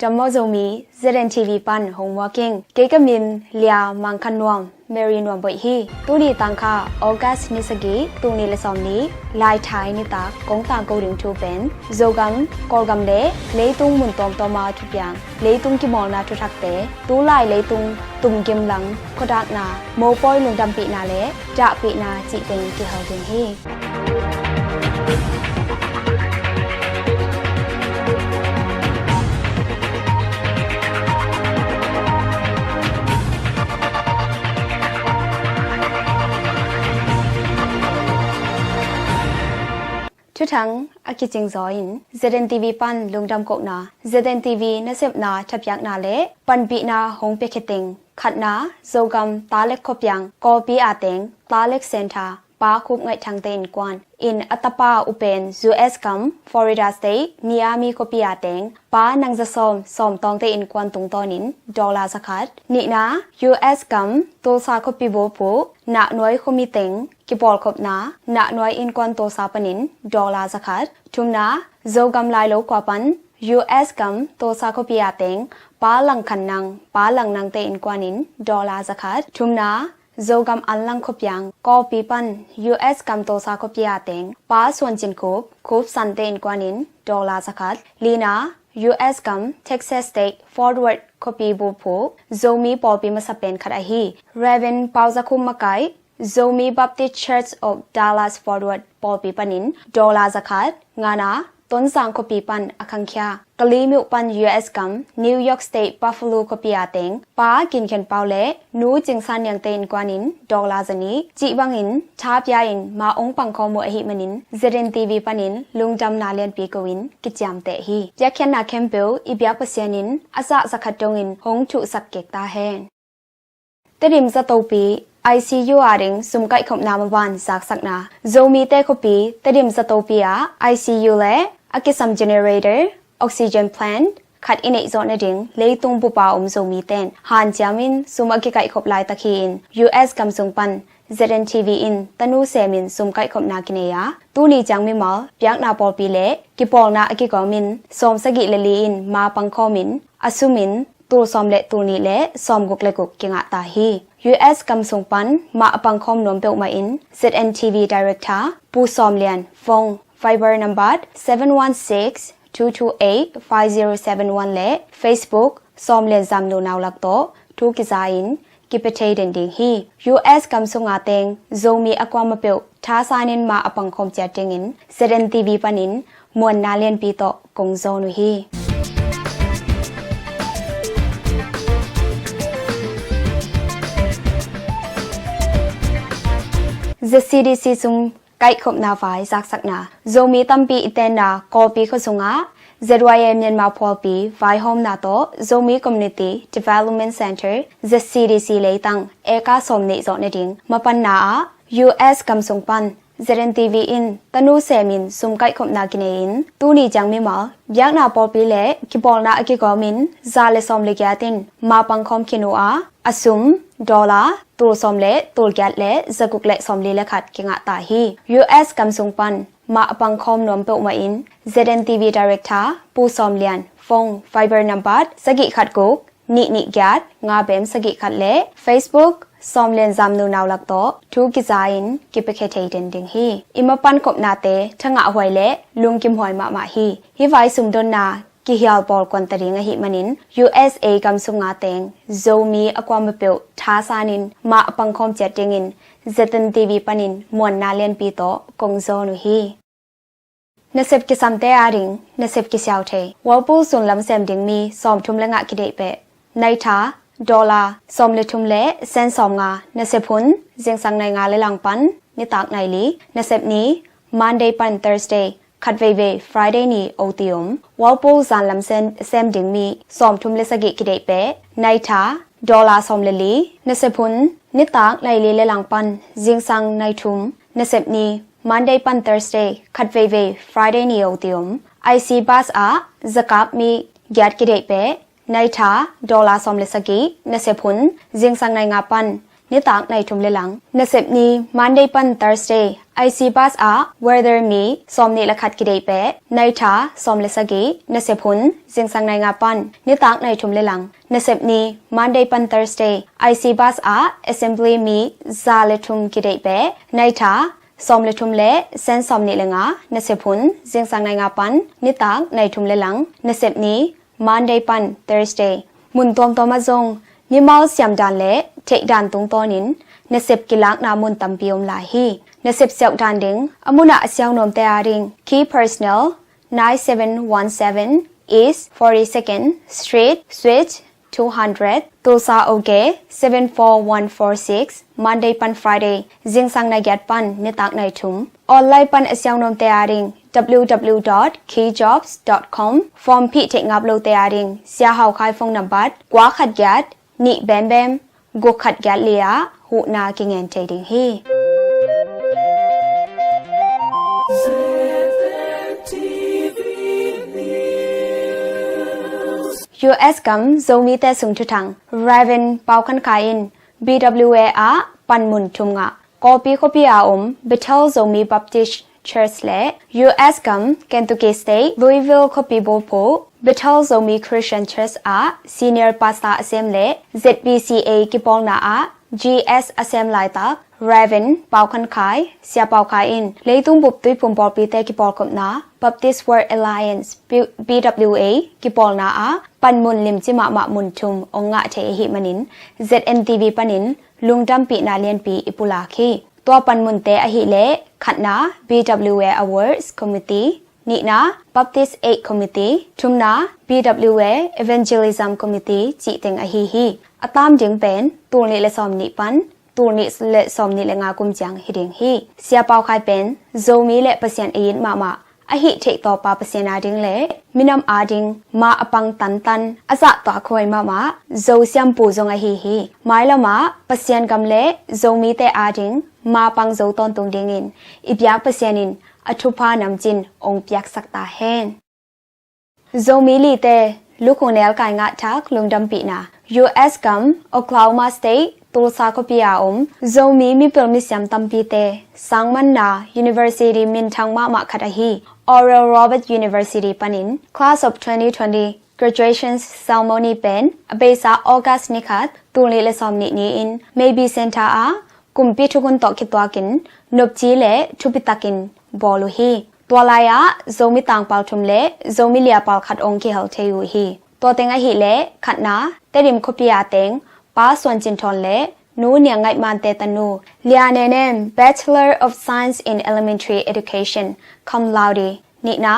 จำมอโจมี ZNTV ปันหงวอกิ้งเกกมินเลียมังคันนวมเมรีนวมบ่อยฮีตูนีตังค่าออกัสนิสกีตูนีเลซอมนี้ลายไทยนิตากงตางกูริงทูเป็นโจกัมกอลกัมเดเลยตุงมุนตอมตอมาทุกอย่างเลยตุงกิมอลนาทุทักเตตูลายเลยตุงตุงกิมหลังขดักนาโมปอยลุงดำปีนาเลจะปีนาจิเป็นกิเฮาดิงฮีทุกทั้งอากิจิงซอยน์ ZNTV ปันลุงดำกกนา ZNTV น่าเสพนาทับยักนาเละปันปีนาหงเปเคติงขัดนาโจกัมตาเล็กคบยังกอปีอาเตงตาเล็กเซนทาป้าคุบไงทางเตนกวนอินอัตปาอุเปน US กัมฟลอริดาสเตทมีอามีคบปีอาเตงป้านังจะซ้อมตองเตนกวนตุงตอนินดอลลาร์สักขัดนี่นะ US กัมตัวซาคบปีโบปูหนักน้อยคมีเตงกิบอลคบนาหนักน้อยอินกวนตัวซาปนินดอลลาร์สักขัดทุมนาโจกัมไลโลกว่าปัน US กัมตัวซาคบปีอาเตงป้าหลังขันนังป้าหลังนังเตนกวานินดอลลาร์สักขัดทุมนาโจกัมอันลังคบยังก็ปีปัน US กัมโตซาคบยาเต็งป้าส่วนจินคูบสันเตนกว่านินดอลลาร์สักขัดลีนา US กัม Texas State Forward คบปีบูพูโจมีปอปีมาสเปนขัดไอฮีเรเวนปาวซาคุมมาไกโจมี Baptist Church of Dallas Forward ปอปีปันินดอลลาร์สักขัดงานาต้นสังคปีปันอคังเคียกลีมิวปัน US กัม New York State Buffalo คปีอาเต็งป้ากินเข็นเปาเละนูจิงซันยังเตนกว่านินดอลลาร์นี้จิบังอินชาบยาอินมาองปังคอมอหิมันิน ZNTV ปันินลุงจำนาเลียนปีกวินกิจามเตฮียักเข็นนาแคมเปิลอีเบียกเปเซียนินอาซาสักขัดจงอินหงชุสักเกกตาแฮนเตดิมสตูปี ICU อาริงสุมไก่ขบนามวันสักนาโจมีเตคปีเตดิมสตูปีอา ICU เละอากิซัมเจเนเรเตอร์ออกซิเจนแพลนขัดอินเอซอนดิงเลยตุงปุปาโจมีเตนฮันจามินสุมอกิไก่ขบลายตะคีน US กัมสุงปัน ZNTV อินตนูเซมินสุมไก่ขบนากิเนียตูนีจังมิมาเปียกนาปอลปีเละกิปอลนาอกิกอมินสมสกิเลลีอินมาปังคอมินอสุมินตูซอมเละตูนีเละซอมกุกเลกุกกิงะตาฮี US กัมสุงปันมาปังคอมนวมเปลมาอิน ZNTV Director ปูซอมเลียนฟงFiber number 716-228-5071 และ Facebook ซอมเลนซัมโนนาวลักโตทุกิซาอินกิเปเทเดนดิงฮี US กัมซุงอาเตงโจมีอความเปลท้าซานินมาอปังคอมเจติงิน ZNTV ปันินมวนนาเลียนปีโตกงโซนุฮี The CDC ซุงไก่ขบนาไฟสักนาโจมีตั้มปีอิเตนากอปีขสุงา ZYM เมียนมาพอปีไฟโฮมนาโตโจมี Community Development Center The CDC เลยตั้งเอกาสมนิจอเนดิงมาปันนา US กัมสุงปัน ZNTV อินตนูเซมินซุมไก่ขบนากินอินตูนีจังมิมายักนาพอปีเละกิปอลนาอกิกอมินซาเลซอมเลกยาตินมาปังคอมคินูอาอสุมดอลลาร์ตูซอมเละตูแกตเละสกุกเละซอมลีละขัดกิงะตาฮี US กัมสุงปันมาปังคอมนวมเปอมาอิน ZNTV Director ปูซอมเลียนฟง Fiber number สกิขัดกุกนิแกตงาเบมสกิขัดเละ Facebook ซอมเลียนซัมนูนาวลักโตทุกิซาอินกิเปเคเทเดนดิงฮีอิมปันกบนาเตทงะหวยเละลุงกิมหอยมาฮีฮิไวซุมดนนากิฮิลบอลกวนตริงหิมันิน USA กัมสุงาเตงโจมีอความเปลท้าซานินมาปังคอมเจติงิน ZNTV ปันินมวนนาเลียนปีโตกงโซนุฮีนเซบกิซัมเตอาริงนเซบกิเซาเทวอลปูสุนลำเซมดิงมีซอมทุมละงะกิเดเปในท้าดอลลาร์ซอมเลทุมเละเซนซอมงานเซพุนเจียงสังในงาเลลังปันนิตากในลีนเซบนี้มันเดย์ปัน ThursdayขัดเวFriday นี้โอติอุมวอลปูซานลำเซมดิงมีซอมทุมเลสกิกิเดเปในท้าดอลลาร์ซอมเลลีนเซพุนนิตากในลีเลลังปันเจียงสังในทุมนเซบนี้Monday ปัน Thursday ขัดเวFriday นี้โอติอุม IC บัสอาสกับมีแกดกิเดเปในท้าดอลลาร์ซอมเลสกินเซพุนเจียงสังในงาปัน น นิตากในทุมเลหลังนเสพนี้ Monday ปัน Thursday IC bus อะ weather me สอมนี่ละขัดกิเดเปในทาสอมเลสกีนเสพหุนจิงสังในงาปันนิตากในทุมเลหลังนเสพนี้ Monday ปัน Thursday IC bus อะ assembly me ซาเลทุมกิเดเปในทาสอมเลทุมเลเซนสอมนี่ละงานเสพหุนจิงสังในงาปันนิตากในทุมเลหลังนเสพนี้ Monday ปัน Thursday มุนตอมตอมาจงนิมอลเสียมดันเลเทดันตุงตอนินนเสพกิลักนามุนตัมปิยมลาฮีนเสพเสียวดันดิงอมุนาเสียงนมเตอาริง Key Personnel 9717 East 42nd Street Switch 200 Tulsa OK 74146 Monday ปัน Friday จิงสังในแกดปันนิตักในทุมออนไลน์ปันเสียงนมเตอาริงwww.keyjobs.com ฟอร์มพิเทงับโลเตอาริงเสียหาวคายฟงนับบัดกว่าขัดยัดนิแบมแบมกุขัดยัดเลียหูนากิงเงินใจดิงฮี US กัมโซมีแต่สุงทุทัง Raven เปาคันคาอิน BWA อะปันมุนทุมงะกอปีคปีอาBethel โซมี Baptist Church และ US กัม Kentucky State Louisville คปีโบโพBethel โซมี Christian Church อะ Senior Pastor Assem และ ZBCA กิปองนาอะ GS Assem ไลตัก Raven เปาคันคายเสียเปาคายอินเลยตุ้งบุบตุยปุ่มปอลปีเตกิปอลกับนา Baptist World Alliance BWA กิปอลนาอะปันมุนลิมจิมะมะมุนทุมองงะเทหิมันิน ZNTV ปันินลุงดัมปีนาเลียนปีอิปุลาคีตัวปันมุนเตอหิเลขัดนา BWA Awards Committee นี่นะ Baptist 8 Committee ทุมนา BWA Evangelism Committee จิเต็งอหิฮีอตามจึงเป็นตูนิเลซอมนิปันตูนิเลซอมนิเลงากุมจังฮิดิงฮีเสียเปาคายเป็นโซมีเลเปอร์เซ็นต์อินมาอหิเทต่อปาเปอร์เซ็นต์อาดิงเลมินำอาดิงมาอปังตันอาจะตัวคอยมาโซเซียมปูจงอหิฮีหมายละมาเปอร์เซ็นต์กำเลโซมีเตอาดิงมาปังโซตอนตรงดิงอินอีกยักเปอร์เซ็นต์อินอทุพานำจินองเปียกสักตาแห้งโซมีลีเตลูกของแนวกายงะทักลุงดำปีนา US กัม Oklahoma State ตูลซาคปีอาโซมีมีเปิลมิสยามตัมปีเตสังมันนา University มินทังมาขัดฮี Oral Roberts University ปันิน Class of 2020 Graduation Ceremony เป็นอเบซาออกัสนิคัดตูลีเลซอมนินีอิน Maybe Center อากุมปีทุกุนตอคิดตัวกินนบจีเลทุปิตากินบอลูฮีตัวลายะโซมิตังเปาทุมเลโซมิเลียเปาขัดองคิเฮลเทยูฮีตัวเต็งอหิเลขัดนาเตริมคปีอาเต็งป้าส่วนจินทอนเลนูเนียงไงมันเตตันูเลียเนเนม Bachelor of Science in Elementary Education cum laude นี่นะ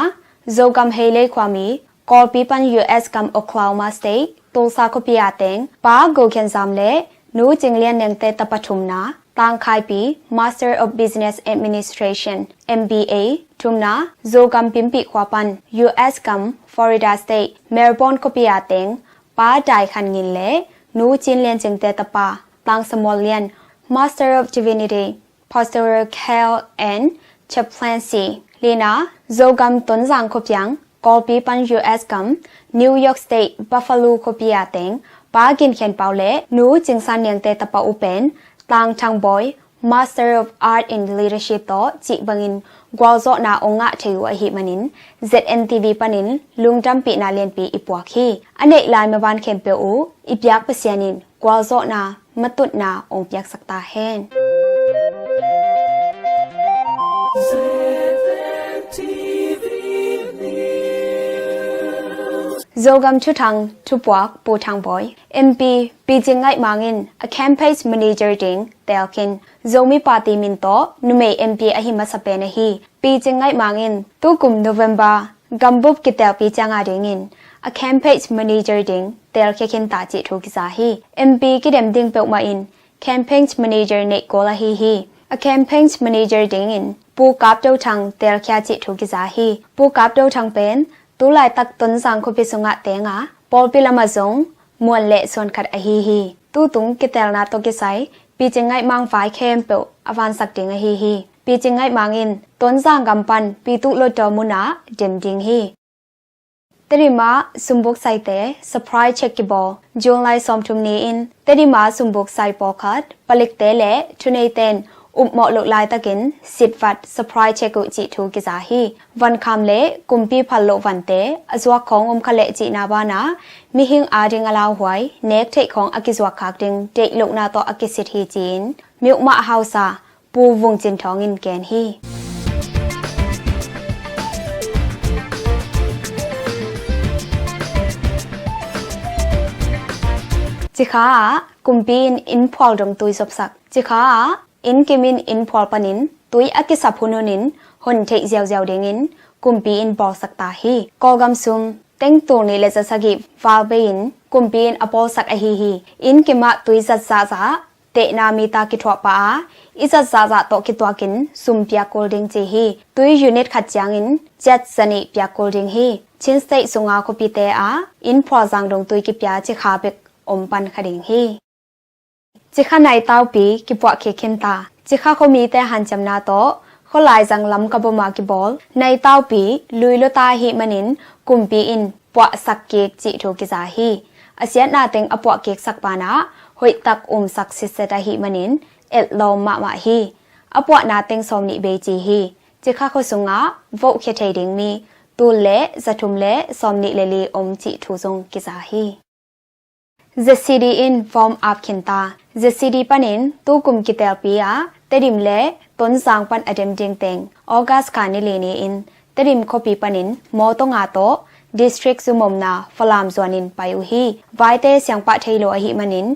โซกัมเฮเลความมีกอลปีปัน US กัม Oklahoma State ตูซาคปีอาเต็งป้าโกเคนซามเลนูจิงเลียนเนียงเตตปทุมนาตังคายปี Master of Business Administration MBA ทุมนาโซกัมปิมปีควาปัน US กัม Florida State Melbourne คปีอาเต็งป้าจ่ายคันงินเลนูจินเลียนจิงเตตปาตังสมอลเลียน Master of Divinity Pastoral Care and Chaplaincy ลีนาโซกัมต้นสังคบยังกอลปีปัน US กัม New York State Buffalo คปีอาเต็งป้ากินเขียนเปาเลนูจิงสันเนียงเตตปาอุเป็นตังทังบอย Master of Art in Leadership ต่อจิบังอินกวาลโซนาองะเทวอหิมันิน ZNTV ปันินลุงจำปีนาเลียนปีอิปวาคีอันเนลายมาบานเคมเปอูอิปยักเปเซียนินกวาลโซนามาตุดนาองเปียกสักตาแห้งโซกัมชุทังทุบวักปูทางบอย MP ปีจิงไงมางอิน a campaign manager ดิงเตลคินโซมีปาร์ตี้มินโตนุเม MP อหิมาสเปนฮีปีจิงไงมางอินตุกุม November กัมบุบกิเตลปีจังอาดิงอิน a campaign manager ดิงเตลคินตาจิทุกิซาฮี MP กิเดมดิงเปลมาอิน campaign manager เนโกลาฮี a campaign manager ดิงอินปูกับเดาทังเตลคิจิทุกิซาฮีปูกับเดาทังเป็นตูไลตักต้นสังคพิสุงะเตงะปอลปิลามาซงมวนเละส่วนขัดอฮีฮีตูตุงกิเตลนาโตกิไซปีจิงไงมังฝ่ายเข้มเปออวันสักดิงอฮีฮีปีจิงไงมังอินต้นสังกำปันปีตุโลดอมุนาเดมดิงฮี เตริมาสุมบุกไซเตสปรายเช็คกิบอจงไลซอมทุมนีอินเตริมาสุมบุกไซปอคัดปลิกเตเลทุเนเตนอุบเหมาะลุกลายตะกินสิทธิ์วัดสปรายเช็คกุจิทูกิจาฮีวันคำเละกุมปีพัลโลวันเตอจวกของอมคะเลจินาบานามีหิงอาดิงอลาวหวยเนกเทของอกิจวักคักดิงเด็กลุกนาต่ออกิสิทธิจีนมิวมาฮาวซาปูวงจินทองอินแกนฮีจิขากุมปีนอินพอลดงตุยซบสักจิขาอินกิมินอินพอลปนินตุยอกิสับหุนุนินหนเทเจียวเจียวเดงินกุมปีอินบอลสักตาฮีกอกัมซุมเต็งตัวนี้เลจะสกิฟาเบอินกุมปีอินอปอลสักอฮีฮีอินกิมะตุยจัดซาซาเตนามีตากิทวปาอิจัดซาซาโตกิตัวกินซุมเปียโกลดิงจีฮีตุยยูนิตขัดจางอินเจ็ดสนิเปียโกลดิงฮีชินสเตสุงาคุปิเตอาอินพอจังดงตุยกิปยาจิขาเบกอมปันขดิงฮีจิข้าในเต้าปีกิบวะเคเคนตาจิข้าเขามีแต่หันจำนาโตเขาลายจังลำกับบมากิบอลในเต้าปีลุยโลตาหิมันินกุมปีอินปวะสักเกกจิโทกิจาฮีอาเซียนาเต็งอปวะเกกสักปานะหอยตักสักสิเซตาหิมันินเอ็ดลมมาฮีอปวะนาเต็งสมนิเบจีฮีจิข้าเขาสุงะโวเคเทดิงมีตูเละจะทุมเละสมนิเลลีจิทูซงกิจาฮีZCD in form up kinta ZCD panin tu kum kitel pia terim le ton sang pan adem ding teng August kani leni in terim copy panin mo to nga to district sumomna falam zwanin payu hi vaite syang pa thailo hi manin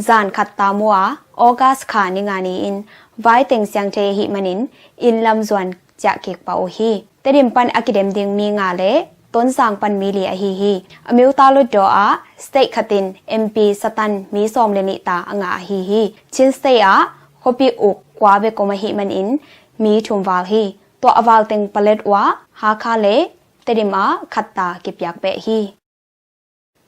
zan khatta muwa August khani ngani in vaiteng syang the hi manin in lam zwan ja kek pau hi terim pan akidem ding mi nga leต้นสางปันมีเลียฮีฮีอเมลตาลุดดออาสเตคติน MP สตันมีซอมเลนิตาองาฮีฮีชินสเตอาคปีอุกกว่าเบกอมหิมันอินมีทุมวาลฮีตัวอวาลเต็งปเลดวาฮาคาเลเตดิมาขัตตากิบยักเบฮี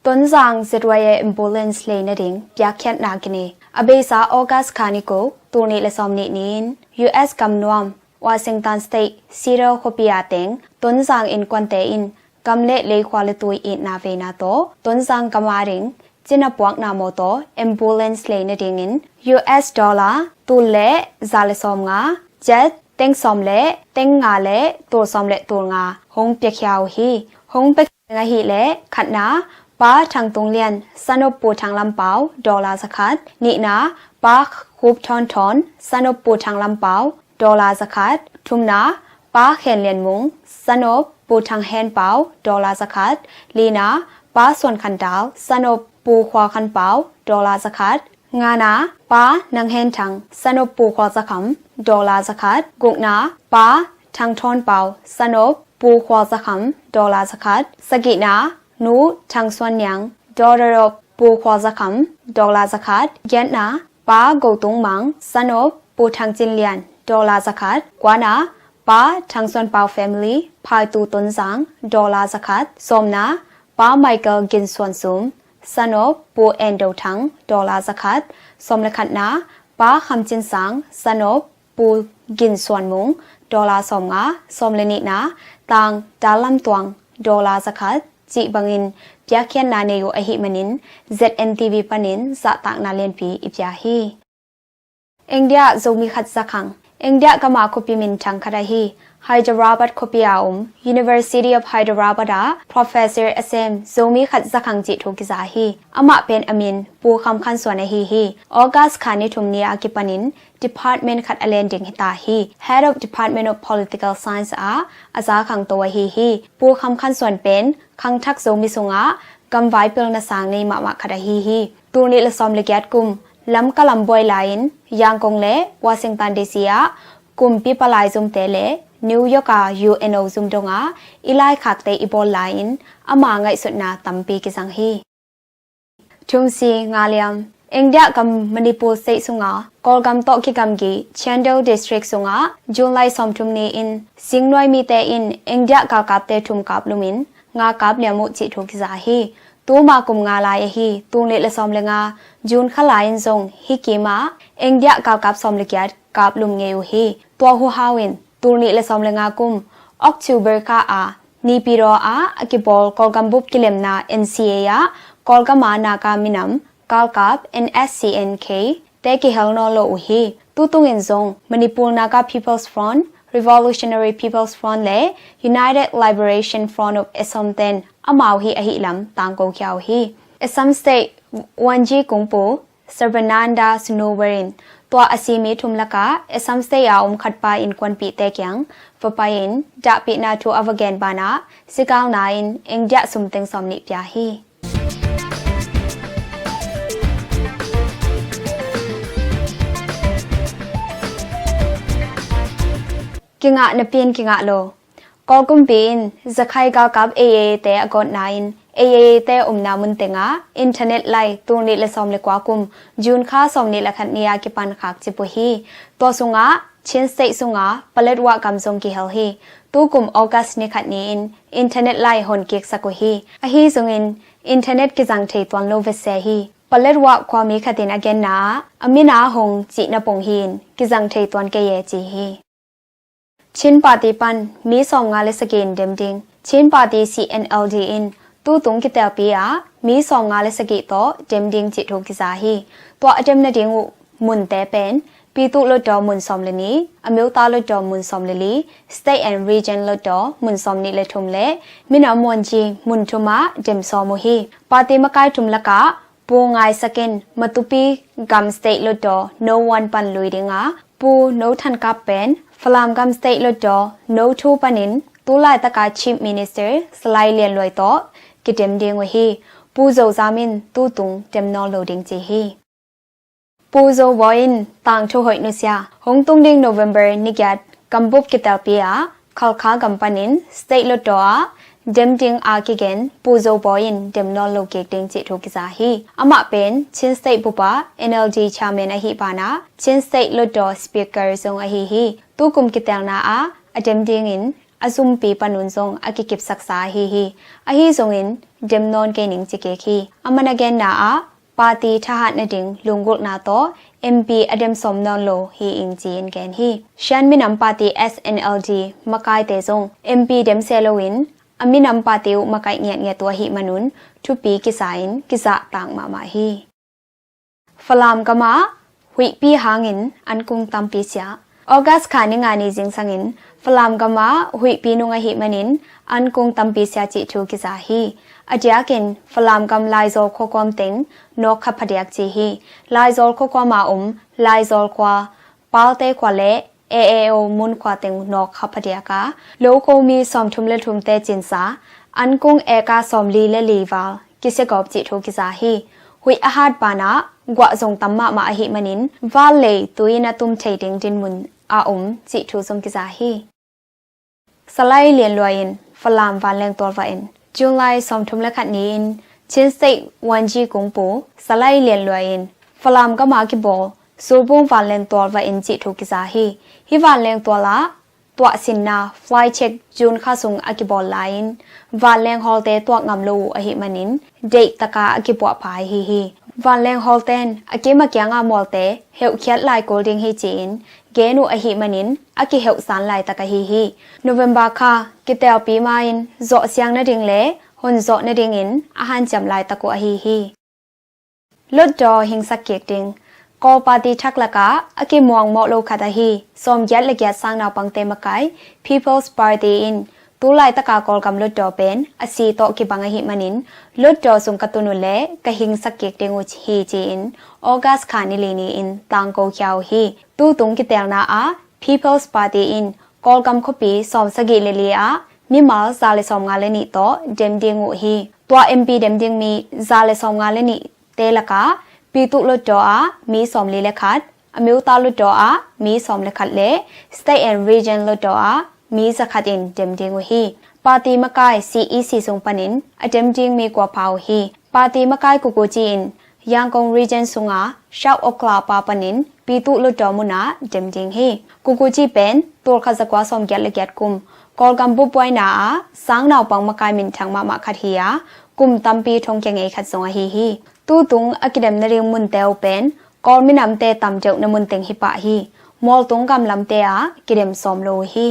ต้นสางเซตไวเออิมโบเลนส์เลนดิงปยักแคทนากินีอเบซาออกัสคานิโกตัวนี้เลซอมนินิน US กัมนวมวอชิงตันสเตทซีโรคปีอาเต็งต้นสางอินควันเตอินกำเละเลยควาลตุยอินนาเวนาโตต้นสังกมาริงจินปวกนาโมโต ambulance เลยนดิงิน US ดอลลาร์ตุเละซาเลซอมงาเจ็ดเต็งซอมเละเต็งงาเละตัวซอมเละตัวงาหงเปียกยาวฮีหงเปียกงาฮีเละขัดนาป้าทางตรงเลียนสนุปูทางลำเปาดอลลาร์สกัดนี่นะป้าคูบทอนสนุปูทางลำเปาดอลลาร์สกัดทุมนาป้าเขียนเลียนมุงสนุปูทางแฮนเปาดอลลาร์สกัดลีนาป้าส่วนขันดาวสนุปูควาขันเปาดอลลาร์สกัดงานาป้านางแฮนทางสนุปูควาสกัมดอลลาร์สกัดกุกนาป้าทางทอนเปาสนุปูควาสกัมดอลลาร์สกัดสกินานูทางส่วนยังดอลลาร์ปูควาสกัมดอลลาร์สกัดเย็นนาป้ากูตุงมังสนุปูทางจินเลียนดอลลาร์สกัดกว่านาป้าทางส่วนเปาแฟมิลี่พายตูต้นสังดอลลาร์สกัดสมนาป้าไมเคิลกินส่วนสูงสนุปูแอนโดทังดอลลาร์สกัดสมเลขัดนาป้าคำจินสังสนุปูกินส่วนมุงดอลลาร์สมงาสมเลนินาต่างดาลัมตวงดอลลาร์สกัดจิบังอินเปียเขียนนาเนโยอหิมันิน ZNTV ปนินสะต่างนาเลียนปีอิปยาฮีเอ็งเดียโจมีขัดสักขังเอ็งเดียกมาคุปิมินทังคดาฮีไฮเดราบัดคุปิอาUniversity of Hyderabad Professor SM โจมีขัดสักขังจิทุกิจาฮีอามาเป็นอามินปูคำคันส่วนในฮีออกัสคานิทุมเนียอากิปนิน Department ขัดอเลนดิงฮิตาฮี Head of Department of Political Science อาซาขังตัวฮีปูคำคันส่วนเป็นขังทักโจมีสุงะกำไว้เปิลนาสางในมาคดาฮีตูนิลซอมเลกยดกุมลำกะลำบอยไลน์ยังกงเล่วอชิงตันดีซีกุมปีปลายซุมเตเลนิวยอร์กUNO ซุมดงอีไลขักเตอีบอลไลน์อามาไงสุดนาตัมปีกิสังฮีทุมซีงาเลียมเอ็งเดียกัมมณีปูเซสุงากอลกัมโตกิกัมกีเชนเดลดิสทริกซุงจุนไลซอมทุมนีอินสิงนวยมีเตอินเอ็งเดียกากับเตทุมกับลุมินงากับเลียมุจิทุกิซาฮีตัวมากุมงาลายฮีตัวเนลซอมเลงาจูนขลายซงฮิกิมาเอ็งเดียกับซอมเลกียดกับลุมเงยฮีตัวหูฮาวินตัวเนลซอมเลงากุมออกทูเบอร์คา ni piro a akibol kolgam bup kilemna NCA ya kolgama naka minam kalkap NSCNK te ki helno lo uhi tutung in zong Manipur Naga People's Front Revolutionary People's Front le United Liberation Front of Assam ten amau hi ahi lam tangko kyaw hi Assam State Wanji Kungpo Sarvananda Sunowarin Tua asimi tumlaka Assam State ya khatpa in kwan pi te kyang vapayin da pi na tu avagen bana sikaw nain engja sumteng somni pya hi Kinga na pin kinga lo Kolkum pin zakai gal kap AA te agot nain AA te namun tenga internet lai tuni le som le kwa kum jun kha som ni la khat niya ki pan khak chi pu hi to sunga chin state sunga palet wa kam song ki hel hi tu kum august ni khat ni in internet lai hon kek saku hi a hi sungin internet ki jang thei twan lo ve se hi palet wa kwa mi khatin again na amina hong chi na pong hin ki jang thei twan ke ye chi hi Chin Party pan mi som nga le sakin demding Chin Party CNLD in tu tung ki tel pia mi som nga le saki to demding chi thok ki sa hi to adem na ding mun te pen pi tu lo do mun som le ni amyo ta lo do mun som le li state and region lo do mun som ni le thum le mina mon ji mun thuma dem som mo hi party makai thum la ka pu ngai sakin matupi gam state lo do no one pan lui dinga pu no than ka pen Falam gam state lo do no thu panin tu lai ta ka chief minister slai lian loi to ki dem ding we hi pu zo zamin tu tung dem no loading chi hi pu zo voin tang thu hoi nu sia hong tung ding November ni gyat kambup ki tal pia khalkha gampanin state lo do a dem ding a ki gen pu zo voin dem no lo ke ding chi thu ki sa hi ama pen chin state bupa NLD chairman a hi bana chin state lo do speaker zong a hi tu kum ki tel na a adem ding in azum pi panun zong akikip saksa hi a hi zong in dem non ke ning chi ke khi amana gen na a party thahat na ding lungul na to MP adem som non lo hi ing chin gen hi shan minam party SNLD makai te zong MP dem selowin aminam party makai nge to hi manun thu pi ki sain ki za tang ma hi falam kama hui pi hangin an kung tam pi sia August khani ngani jing sangin falam gama hui pi nu nga hi manin an kung tampi sia chi thu ki za hi adiakin falam gam lai zol kho kom teng no kha phadiak chi hi lai zol kho kwa ma lai zol kwa palte kwa le AAO mun kwa teng no kha phadiaka lo ko mi som thum le thum te chin sa an kung eka som li le li wa ki se gop chi thu ki za hi hui ahat bana gwa zong tamma ma hi manin wale tuina tum thei ding din mun a chi thu som ki za hi salai lian loin falam van leng tol va in July som thum la khat ni in chin state wanji kungpo salai lian loin falam ka ma ki bo surbung van leng tol va in chi thu ki za hi van leng tola twa sinna fly check jun kha sung akibol line van leng holte twa ngam lo a hi manin date taka akipwa phai hi van leng holten akema kyanga molte heu khyat lai golding hi chin genu a hi manin aki heu san lai taka hi November kha kitel pi main zo siang na ding le hon zo na ding in ahan cham lai tako a hi lot do hing sak kek ding ko party thaklaka aki muang mo lo khata hi som yat le kya sang na pangte makai People's Party in tu lai taka kol kam lot do pen asi to ki banga hi manin lot do sung katunu le ka hing sak kek ding uch hi chin August khani le ni in tang ko kyaw hi tu tung ki tel na a People's Party in kol kam khopi som sagi le le a mi mal za le som nga le ni to dem ding u hi twa MP dem ding mi za le som nga le ni te laka pi tu lot do a mi som le le khat amyu ta lot do a mi som le khat le state and region lot do a mi za khat in dem ding u hi party makai CEC sung panin adem ding mi kwa phau hi party makai ku ku chin Yangon region sunga South Okla pa panin pitu lo domuna dem ding hi ku chi pen tor kha zakwa som gyal le gyat kum kolgam bu poina a sang naw pang makai min thang ma khat hiya kum tampi thong ke nge khat songa hi tu tung akidem na ring mun teu pen kol minam te tam jeu na mun teng hi pa hi mol tung kam lam te a kidem som lo hi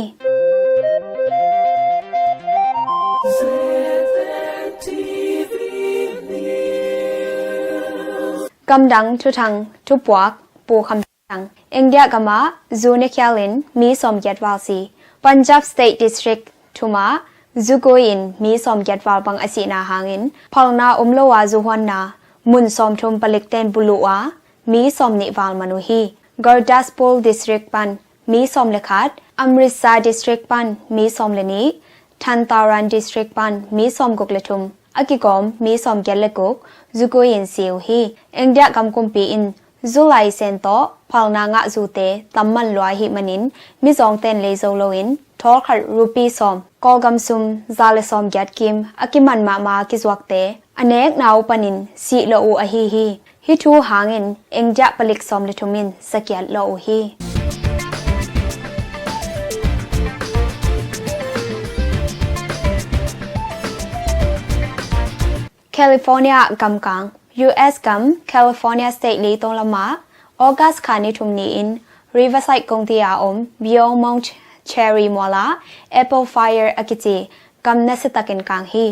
กำดังทุทังทุปวกปูคำทังเอ็งเดียกมาจูเนคยาลินมีสมยัดวาลซีปัญจาบสเตทดิสทริกทุมาจูโกอินมีสมยัดวาลบังอาศินาหางินพลนาอุมโลวาจูฮวนนามุนสมทุมปลิกเตนบุลุวามีสมนิวาลมนุฮีกอร์ดัสโพลดิสทริกปันมีสมเลขาดอมริสาดิสทริกปันมีสมเลนีทันตารันดิสทริกปันมีสมกุกเลทุมอากิกอมมีสมเกลเลกุกจูโกอินซีวฮีเอ็งเดียกำกุมปีอินจูไลเซนโตพลนางะจูเตตัมมันลวหิมันินมิจงเตนเลโซโลอินทอลขัดรูปีสมกอกำซุมซาเลสมยัดกิมอากิมันมากิจวักเตอเนกนาวปนินสีโลอูอฮีฮิทูหางินเอ็งจะปลิกสมเลทุมินสเกียโลอูฮีแคลิฟอร์เนียกำกัง U.S. กำ California State ลีตงละมาออกัสคานิทุมนีอิน Riverside กงติยาอม Beaumont Cherry มัวลา Apple Fire อากิจิกำเนสตะกินกังฮี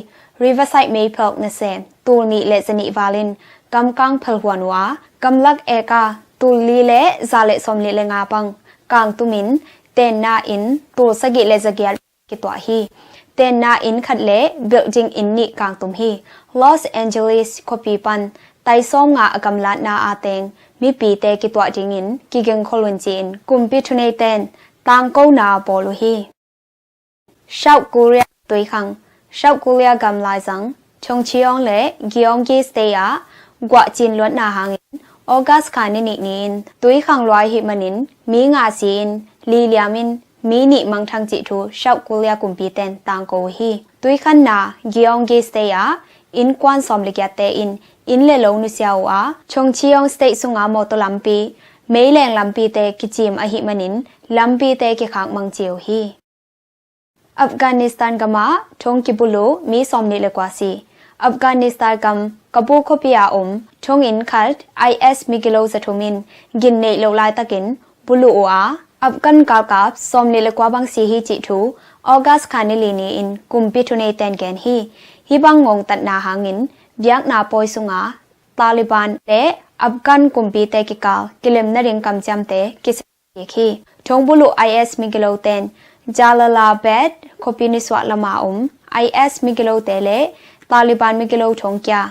Riverside Maple เนเซมตูนีเลสนิวาลินกำกังเพลหวนวากำลักเอกาตูลีเลซาเลสมลีเลงาปังกังตุมินเตนนาอินตูสกิเลสเกียกิตัวฮีเตนนาอินขัดเลเบิลจิงอินนี่กางตุมฮีลอสแอนเจลิสคอปีปันไตส้มงาอกำลัดนาอาเตงมีปีเตกิตัวจิงอินกิเกงโคลุนจีนกุมปิทุเนเตนตังกูนาโปลุฮีชาวกูเรียตุยคังชาวกูเรียกำลายจังชงชิองเลกิองกีสเตียกว่าจีนล้วนนาหางินออกัสคานินินตุยคังลอยหิมันินมีงาซีนลีเลียมินมีนิมังทังจิทูชาวกุเลียกุมปีเตนตังโกฮีตุยขันนากิองกีสเตียอินควันสมลิกยาเตอินเลโลนุเซียวชงชิองสเตสุงาโมโตลัมปีเมยแรงลัมปีเตกิจิมอหิมันินลัมปีเตกิขังมังเจียวฮีอัฟกานิสถานกมาชงกิบุลูมีสมนิเลกวาซีอัฟกานิสถานกำกบูคปิยาชงอินคัดไอเอสมิกิโลซาทุมินกินเนโลไลตะกินบุลูอัฟกันกาลกับสมนิเลกวาบังซีฮีจิทูออกัสคานิลีนีอินกุมปิทุเนเตนแกนฮีบังงงตัดนาหางินเบียกนาปอยสุงาตาลิบันเตอัฟกันกุมปีเตกิกากิเลมนริงกำจำเตกิสฮีชงบุลูไอเอสมิกิโลเตนจาลาลาเบดคปินิสวะละมาไอเอสมิกิโลเตเลตาลิบันมิกิโลชงกยา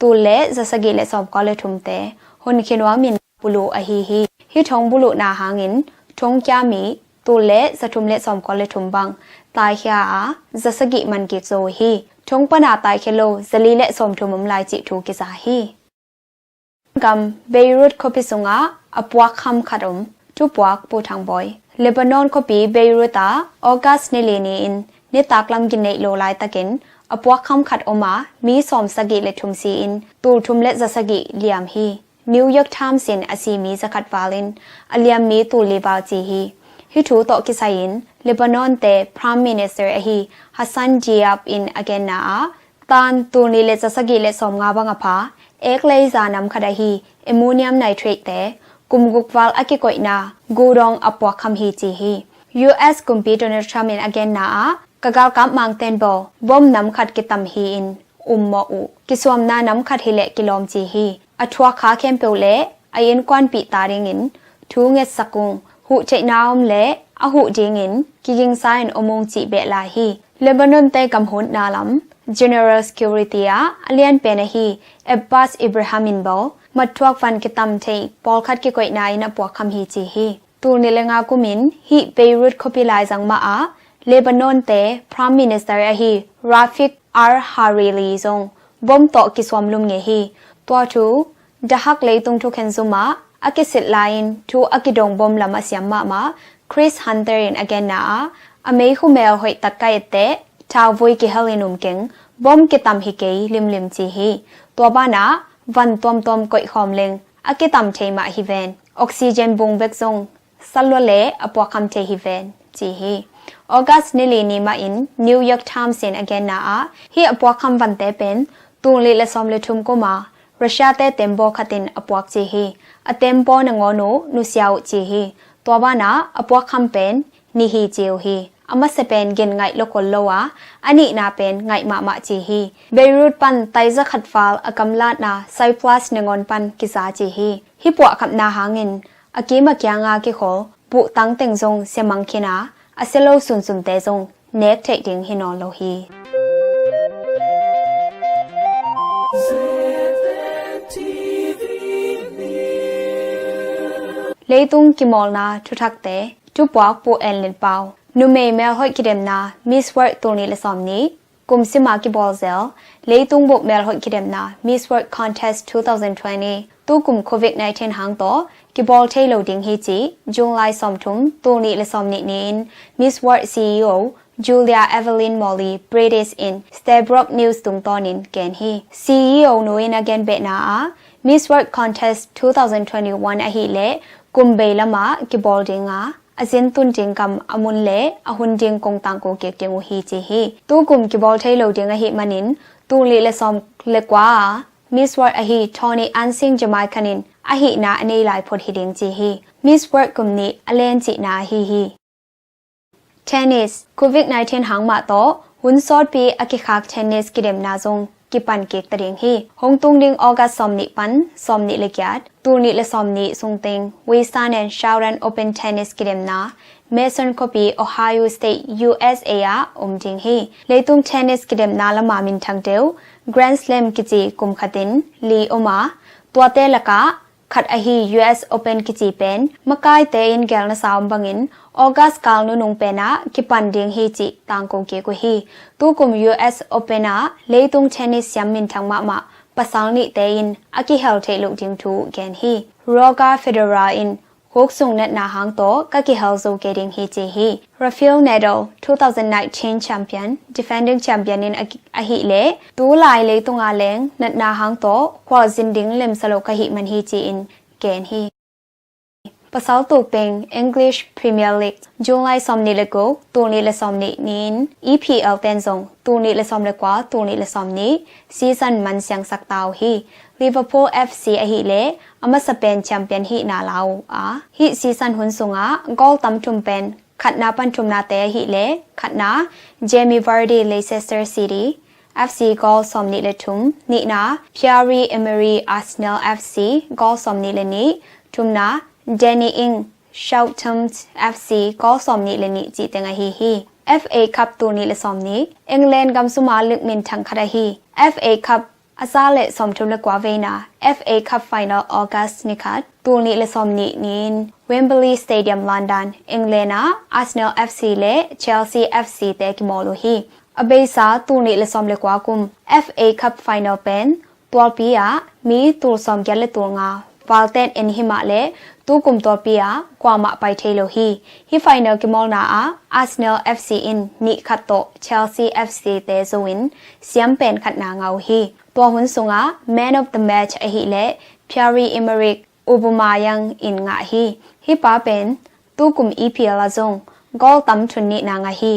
ตูเลจะสกิเลสอบกอเลทุมเตฮุนคินวามินบุลูอฮีชงบุลูนาหางินชงกยามีตูเลสะทุมเลสอมกอเลทุมบังตายเฮียจะสกิมันกิโซฮีชงปนาตายเคโลจะลีเลสอมทุมมลายจิทูกิซาฮีกำเบรุตคปิสุงาอปวักคำขัดทุปวักปูทางบอยเลบานอนคปีเบรุตาออกัสเนเลนีอินเนตากลัมกินเนโลไลตะกินอปวักคำขัดอมามีสอมสกิเลทุมซีอินตูทุมเลจะสกิเลียมฮีนิวยอร์กไทม์สินอาซีมีสกัดวาลินอเลียมมีตูลีบาจีฮีฮิทูโตกิไซน์เลบานอนเตพรามมินิสเตอร์ฮีฮัสซันจีอับอินอเกนนาตันตูนิเลจะสกิเลสอมงาบังอภาเอกเลซานำคดาฮีเอมโมเนียมไนเตรตเตกุมกุกวาลอากิโกอินากูดองอปวกคำฮีจีฮี U.S. กุมปีโดนัลด์ทรัมป์อินอเกนนากะกาลกัมมังเตนบอมนำขัดกิตัมฮีอินมออูกิสวมนานำขัดฮิเลกิลอมจีฮีอัทวาคาเข้มเปวเลอายินกวนปีตาริงินทูเงสสกุงหูเจนาวมเลอหูจิงินกิกิงไซน์อมงจีเบลาฮีเลบานอนเตกำหุนนาลัม General Security อเลียนเปนฮีเอบบาสอิบราฮิมินบอมัดทวกฟันกิตัมเทปอลคัดกิกวยนายนับวกคำฮีจีฮีตูนิเลงากุมินฮีเบรุตคปิลายจังมาเลบานอนเตพรามมินิสเตอร์ฮีราฟิกอาร์ฮาริลีซงบอมโตกิสวมลุมเงฮีตัวทูดะฮักเลยตุงทุกเห็นซุมาอากิสิตไลน์ทูอากิดงบอมลามาเสียมมาคริสฮันเตอร์อินอเกนนาอเมย์คุเมลหอยตักไกเตชาววุยกิเฮลินุมเก่งบอมกิตัมฮิเกยลิมจีฮีตัวบ้านาวันตอมก่อยคอมเลงอากิตัมเทมาฮิเวนออกซิเจนบุงเบกซงสัลโลเลอปวกคำเทฮิเวนจีฮีออกัสนิลีนีมาอินนิวยอร์กไทม์สินอเกนนาฮีอปวกคำวันเตเป็นตูนลีเลซอมเลทุมกุมารัสเซียเตเต็มโบขัดินอปวกจีฮีอเต็มโบนงอนูนุเซียวจีฮีตัวบ้านาอปวกคำเป็นนิฮีจีวฮี อามาเซเป็นเกนไงโลกโลวะอันนี้นาเป็นไงมาจีฮีเบรูตปันไตจะขัดฟาลอากำลาดนาไซพลัสเนงอนปันกิซาจีฮีฮิปวะขับนาหางินอากิมาเกียงอากิโคปุตังเต็งซงเซมังคินาอาเซโลสุนเตซงเนกเทดิงฮินอโลฮีเลตุงกิมอลนาทุทักเตทุปวกปูเอลเลนเปานูเมเมลฮอยกิเดมนามิสเวิร์ดตัวนี้ละสอมนี้กุมซิมากิบอลเซลเลตุงบุกเมลฮอยกิเดมนามิสเวิร์ดคอนเทสต์2020ตู้กุมโควิด-19หางต่อกิบอลเทโลดิงฮิจิจุงไลซอมทุมตัวนี้ละสอมนี้นินมิสเวิร์ดซีอีโอจูเลียเอเวลินมอลลีบริดิสอินสเตบร็อกนิวส์ตุงตอนินเกนฮีซีอีโอนูอินอเกนเบนามิสเวิร์ดคอนเทสต์2021อหิเลกุมเบลมากิบอลดิงอาเซนตุนจิงกัมอมุนเลอหุนจิงกงตังโกเกกเจงฮีจีฮีตูกุมกิบอลเทโลดิงอหิมันินตูลีเลซอมเลกว่ามิสเวิร์ดอหิทอนีอันซิงจามายคันินอหินาอเนไลพอดฮิดิงจีฮีมิสเวิร์ดกุมนี้อเลนจินาฮีเทนนิสโควิด-19หางมาโตหุ่นซอดปีอากิคักเทนนิสกิเดมนาซงกิปันเกกตะเดงฮีฮงตุงดิงออกัสซอมนิปันซอมนิเลกยัดตูนิเลซอมนิซุงเต็งวีซานแอนชาวรันโอเปนเทนนิสกิเดมนาเมสันคอปีโอไฮโอสเตท USA ดิงฮีเลตุงเทนนิสกิเดมนาละมามินทังเดวแกรนด์สแลมกิจิกุมขตินลีโอมาตัวเตละกะขัดอหี US Open กิจิเป็นมะกายเตอินแกลนะสาวบังอินออกัสกาลนุนงเป็นนะกิปันดิงฮีจิตังโกเกกุฮีตูกุม US Open นะเลตุงเทนนิสยามมินทังมาปะสังนิเตอินอากิเฮลเทลุดิงทูแกนฮีโรกาเฟเดราอินฮกซุงเน็ตนาหางโตกะกิเฮลโซเกดิงฮีจิฮีราฟาเอล Nadal 2019 champion defending champion in อหิเลตูลายเลตุงอาเลงเน็ตนาหางโตควอซินดิงเลมสโลกะหิมันฮีจิอินเกนฮีภาษาตุกเป็น English Premier League จุงไลซอมนิเลโกตัวนี้ละซอมนี้นิน EPL เต็นซงตัวนี้ละซอมเลกว่าตัวนี้ละซอมนี้ซีซันมันเสียงสักตาวฮี Liverpool FC อหิเลอมาสเปนแชมเปี้ยนฮีนาลาวฮีซีซันหุนซุงกอลตัมทุมเป็นขัดนาปันทุมนาเตฮีเลขัดนาเจมี่วาร์ดีเลเซสเตอร์ซิตี้FC กอลซอมนิเลทุมนี่นาพิอารีเอเมรีอาร์เซนอล FC กอลซอมนิเลนี้ทุมนาเดนี่อิงชาวทัมส์ FC กอลซอมนิเลนี้จีเตงฮี FA คัพตัวนี้เลซอมนี้อังกฤษกัมสุมาลึกมินทังคดาฮี FA คัพอาซาเลซอมทุมเลกว่าเวนา FA คัพไฟนอลออกัสนิคัดตัวนี้เลซอมนี้นินเวมเบลีย์สเตเดียมลอนดอนอังกฤษนะอาร์เซนอล FC เลเชลซี FC เตกิมอลโลฮีอเบซ่าตัวนี้เลซอมเลกว่ากุม FA คัพไฟนอลเป็นตัวปีมีตัวซอมแกเลตัวงาวาลเตนอินหิมาเลตูกุมตัวปีกว่ามาไปเทโลฮีไฟนอลกิมอลนาอาร์เซนอล FC อินนิคัตโตเชลซี FC เตโซวินเสียมเป็นขัดนางเอาฮีตัวหุนสุงMan of the Match อหิเลพิอารีเอเมริกอุบมายังอินงาฮีป้าเป็นตูกุม EPL ละซงกอลตัมทุนนินางาฮี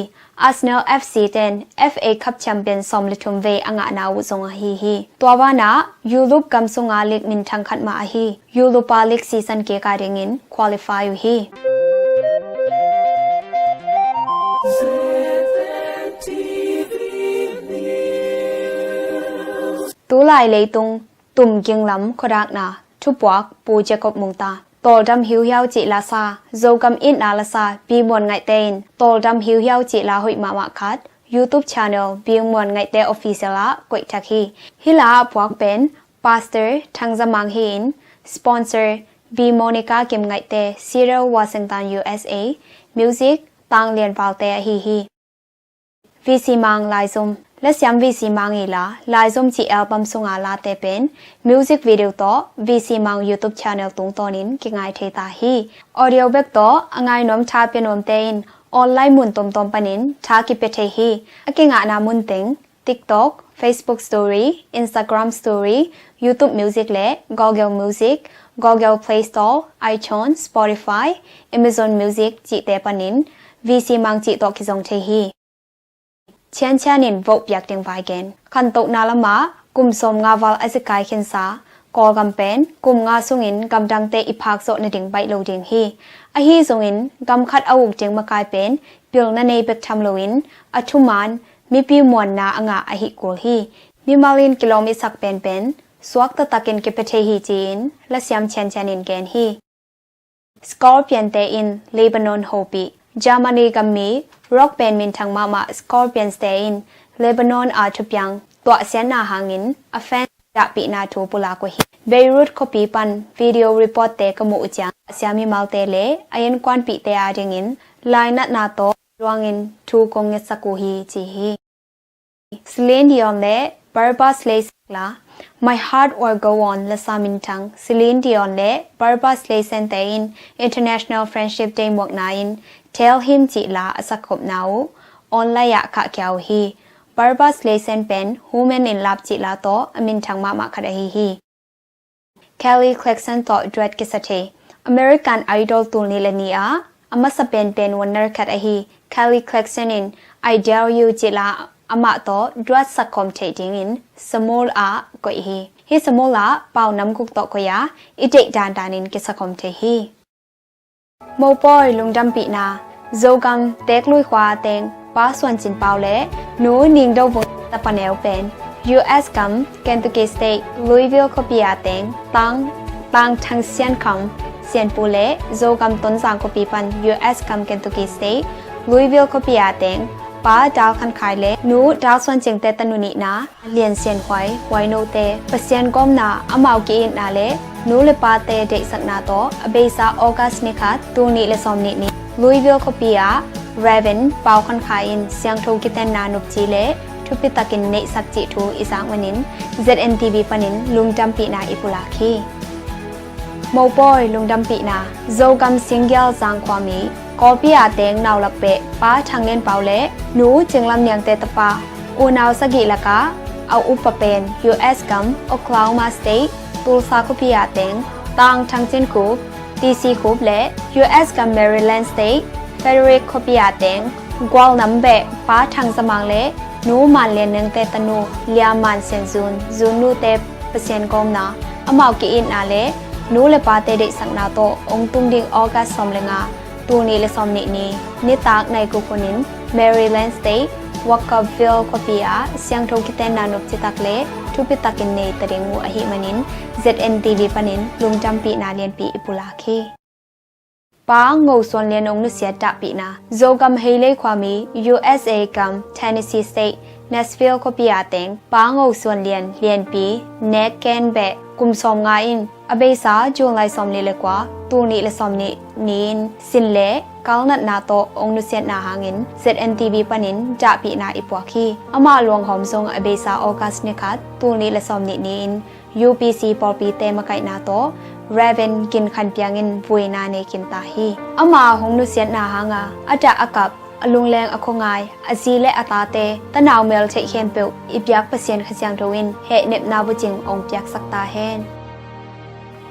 Arsenal FC 10 FA Cup Champion สมลิทุมเวองะนาวุซงฮีตัววานะยูโรปกัมซุงาลิกมินทังขัดมาฮียูโรปาลิกซีซั่นเกกาเดงินควอลิฟายอยู่ฮีตูลายเลยตุงตุ่มกิงลำขดักนาทุบวักปูเจกบมุงตาตอลดำหิวยาวจิลาซาโจกัมอินนาลาซาบีมวนไงเตนตอลดำหิวยาวจิลาหุยมามาคัด YouTube Channel บีมวนไงเต Official ละกวยทักฮีฮิลาพวกเป็น Pastor ทังจมังฮิน Sponsor บีโมนิกาเกมไงเต Seattle Washington USA Music ตังเลียนฟาลเตฮีVC มังลายซุมและเสียง VC มังอีลาลายซุมจีอัลบั้มซุงอาลาเตเป็นมิวสิกวิดีโอต่อ VC มัง YouTube Channel ตุงตอนินกิงไอเทตาฮีออดิโอเบกต่อองายนอมชาเปียนอมเตนออนไลน์มุนตอมปนินชากิเปเทฮีกิงอานามุนเต็ง TikTok Facebook Story Instagram Story YouTube Music และ Google Music Google Play Store iTunes Spotify Amazon Music จีเตปนิน VC มังจีตอกิซงเทฮีเชียนนินวบอยากเตียงไฟเกนขันโตนาละมากลุ่มสมงาวาลไอสกายเคนซากอกำเป็นกลุ่มงาสุงินกำดังเตอิพากโซในดิ่งใบโลดิ่งฮีฮีสุงินกำคัดอาวุธเจงมากายเป็นปี บิลนันเนเบกทำลวินอัทุมันมีปิวมวนนาอ่างอหิกุลฮีมีมาลินกิโลมิสักเป็นสวกตะตะกินเกปเทฮีจีนและเสียมเชนเชนินแกนฮีสกอร์เปียนเตอินเลบานอนโฮปีจามานีกัมมีร็อกเป็นมินทางมาสกอร์เปียนสเตอินเลบานอนอาทุบยังตัวเสียนาหางินอแฟนดาปีนาทูปุลากุฮีเบรุตคอปีปันวิดีโอรีพอร์ตเตกมูอุจังเสียมีมาลเตเลอายันควันปีเตอาดิงินไลนัดนาโตรวงินทูกงเงสกุฮีจีฮีสเลนดิออนเลบาร์บาสเลสลา My Heart Will Go On และซามินทังซิลินดิออนและบาร์บาสเลเซนเตอิน International Friendship Day หมวกนาอิน Tell Him จิลาอสักขบนาวออนไลน์ขะเกียวฮีบาร์บาสเลเซนเป็น Women in Love จิลาโตอมินทังมาคดฮีฮี Kelly Clarkson โตดรัดกิสเต American Idol ตูนิเลนีอาอมาสเป็นวันนรคัดฮี Kelly Clarkson in I Dare You จิลาอามาโตดรัดสักคมเทดิงินสมูลอาก็ฮีฮิสมูลาเป่าน้ำกุกโตก็ยาอิเดดานดานินกิสคมเทฮีโมปอยลุงดำปีนาโจกัมเต็กลุยควาเตงป้าส่วนจินเป่าเล่หนูนิงดาวงตะปนเอลเป็น U.S. กัม Kentucky State Louisville คปีอาเตงตังทางเซียนคัมเซียนปูเล่โจกัมต้นสังคปีปัน U.S. กัม Kentucky State Louisville คปีอาเตงป้าดาวคันขายเล่หนูดาวส่วนจิงเตตนุนินะเลียนเซียนไว้โนเตปเซียนก้มนาอมาวกีอินนาเล่หนูเลปาเตเด็กสักนาโตอเบซาออกัสนิคัดตูนิเลซอมนินีลุยวิลคปีอาเรเวนเปาคันขายอินเสียงทูกิเตนนานุบจีเล่ทุปิตากินเนสักจิทูอิสังวันิน ZNTV ปนินลุงจำปีนาอิปุลาคีโมปอยลุงดำปีนาโจกัมซิงเกิลสังความมีกอปีอาเตงนาวลักเปะป้าทางเล่นเปาเล่หนูจึงลำเนียงเตตปาอูนาวสกิละกะเอาอุปเป็น U.S. กัม Oklahoma State ตูลซาคุปีอาเตงตังทางจินคูบ DC คูบและ U.S. กัม Maryland State Frederick คุปีอาเตงกวาลน้ำเบะป้าทางสมังเล่หนูมันเลียนนึงเตตนูเลียมันเซนซูนูเตปเปเซียนกอมนาอมาวกีอินอาเล่หนูเลปาเตเด็กสักนาโตองตุงดิงออกัสซอมเลงาตูนีเลซอมนีนิตากในกุคนิน Maryland State Walkerville คปีอาเสียงโทกิเตนานุกจิตักเลทุปิตักินเนตเริงูอหิมันิน ZNTV ปนินลุงจำปีนาเลียนปีอิปุลาคีป้างูส่วนเลียนองนุเสียจับปีนาโจกัมเฮเลความมี USA กัม Tennessee State Nashville คปีอาเตงป้างูส่วนเลียนปีเนกแกนเบะกุมซอมงาอินอเบซาจูงไลซอมเลกว่าตูนีเลซอมนีนสินเลกาลนัดนาโตองนุเซียนนาหางิน ZNTV ปนินจะปีนาอิปวาคีอามาหลวงหอมทรงอเบซาออกัสเนคัดตูนีเลซอมนีน UPC ปอปีเตมไกนาโตเรเวนกินคันเปียงินบุยนาเนกินตาฮีอามาหงนุเซียนนาหางาอาจาอากับอลุงแรงอคงายอาซีและอาตาเตตะนาวเมลเทเข้มเปวอิบยักเปเซียนขยังโรวินเฮเนบนาบุจิงองเปียกสักตาเฮน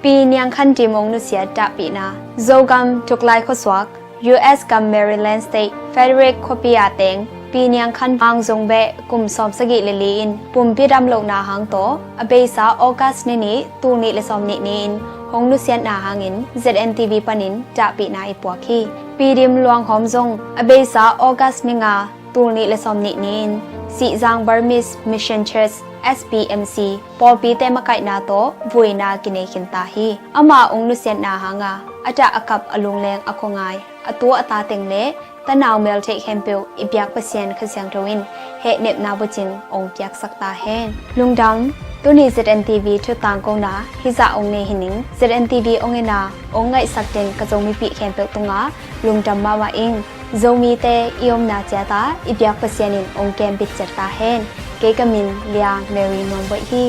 ปีเนียงคันจิมงนุเสียจับปีนาโจกัมทุกไลข้อสวก U.S. กัม Maryland State Frederick คปีอาเตงปีเนียงคันบางจงเบะกุมซอมสกิเลลีอินปุ่มพิดำลงนาหางโตอเบซาออกัสนีตูนิเลซอมนีนหงนุเซียนนาหางิน ZNTV ปนินจะปีนาอิปวาคีปีดิมลวงหอมจงอเบซาออกัสนิงาตูนิเลซอมนีนสีจาง Burmese Mission Church SBMC ปอปีเตมไกนาโตบุยนากินเนคินตาฮีอามาองนุเซียนนาหางาอาจจะอากับอลุงแรงอคงายอตัวอตาเต็งเลตะนาวเมลเทคแฮมเปลอิบยักเปเซียนขเสียงทวินเฮเนบนาบุจิงองเปียกสักตาเฮนลุงดังตุนี ZNTV ทุตางกงนาฮิซาองเนหินิง ZNTV องเงนาองไงสักเต็งกะจงมีปีแฮมเปลตุงาลุงจำมาว่าอิงโจมีเตอิอมนาเจตาอิบยักเปเซียนินองเกมปิดเจตาเฮนเกกามินเลียเมรีนองบอยฮี